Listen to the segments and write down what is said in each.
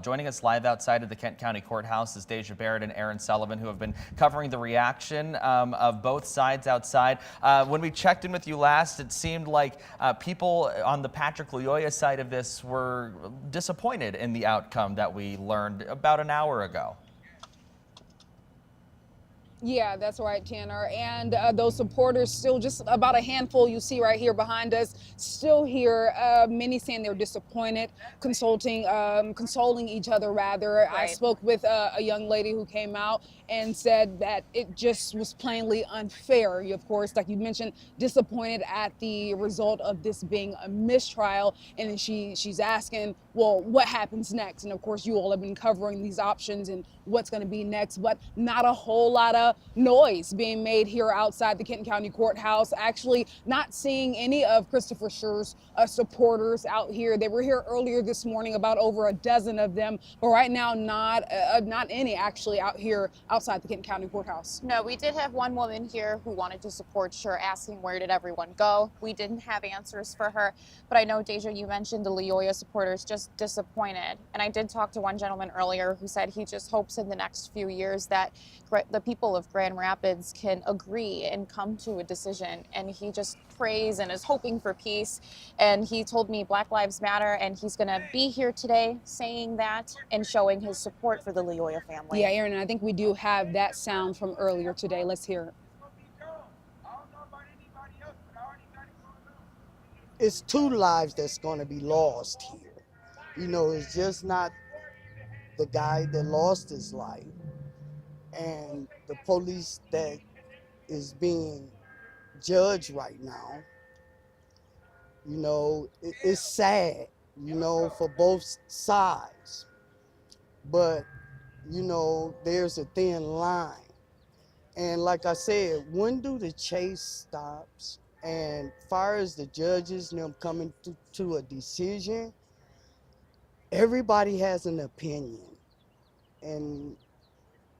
Joining us live outside of the Kent County Courthouse is Deja Barrett and Aaron Sullivan, who have been covering the reaction of both sides outside. When we checked in with you last, it seemed like people on the Patrick Loyola side of this were disappointed in the outcome that we learned about an hour ago. Yeah, that's right, Tanner. And those supporters, still just about a handful you see right here behind us, still here. Many saying they're disappointed, consoling each other rather. Right. I spoke with a young lady who came out and said that it just was plainly unfair. Of course, like you mentioned, disappointed at the result of this being a mistrial. And she's asking, well, what happens next? And of course, you all have been covering these options and what's going to be next, but not a whole lot of noise being made here outside the Kenton County Courthouse. Actually, not seeing any of Christopher Schurr's supporters out here. They were here earlier this morning, about over a dozen of them, but right now not any actually out here outside the Kenton County Courthouse. No, we did have one woman here who wanted to support Schurr, asking where did everyone go. We didn't have answers for her, but I know, Deja, you mentioned the Loyola supporters just disappointed. And I did talk to one gentleman earlier who said he just hopes in the next few years that the people of Grand Rapids can agree and come to a decision. And he just prays and is hoping for peace. And he told me Black Lives Matter, and he's going to be here today saying that and showing his support for the Loyola family. Yeah, Aaron, and I think we do have that sound from earlier today. Let's hear it. It's two lives that's going to be lost here. You know, it's just not the guy that lost his life and the police that is being judged right now. You know, it's sad, you know, for both sides. But, you know, there's a thin line. And like I said, when do the chase stops? And far as the judges and them coming to a decision, everybody has an opinion. And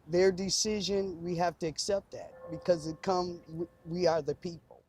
their decision, we have to accept that because we are the people.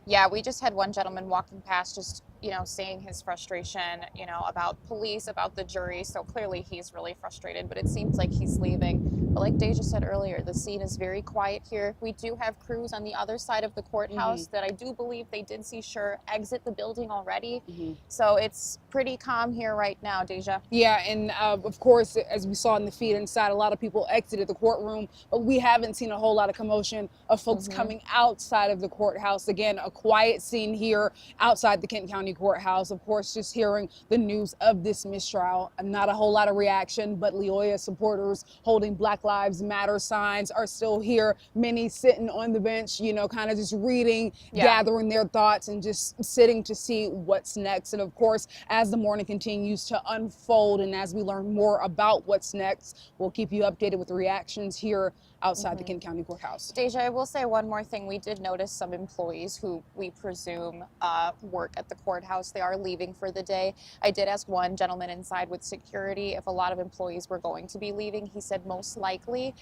Yeah, we just had one gentleman walking past just, saying his frustration, about police, about the jury. So clearly he's really frustrated, but it seems like he's leaving. But like Deja said earlier, the scene is very quiet here. We do have crews on the other side of the courthouse that I do believe they did see Schurr exit the building already. So it's pretty calm here right now, Deja. Yeah, and of course, as we saw in the feed inside, a lot of people exited the courtroom, but we haven't seen a whole lot of commotion of folks coming outside of the courthouse. Again, a quiet scene here outside the Kenton County Courthouse. Of course, just hearing the news of this mistrial, not a whole lot of reaction, but Loyola supporters holding Black Lives Matter signs are still here. Many sitting on the bench, kind of just reading, gathering their thoughts and just sitting to see what's next. And of course, as the morning continues to unfold and as we learn more about what's next, we'll keep you updated with the reactions here outside the Kenton County Courthouse. Deja, I will say one more thing. We did notice some employees who we presume work at the courthouse. They are leaving for the day. I did ask one gentleman inside with security if a lot of employees were going to be leaving. He said most likely.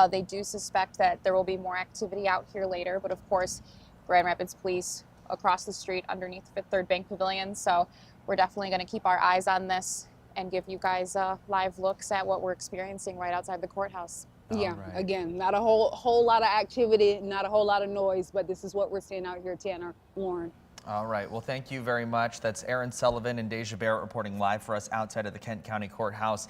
They do suspect that there will be more activity out here later, but of course, Grand Rapids Police across the street underneath Fifth Third Bank Pavilion. So we're definitely going to keep our eyes on this and give you guys live looks at what we're experiencing right outside the courthouse. Yeah, again, not a whole lot of activity, not a whole lot of noise, but this is what we're seeing out here, Tanner, Lauren. All right. Well, thank you very much. That's Aaron Sullivan and Deja Barrett reporting live for us outside of the Kent County Courthouse.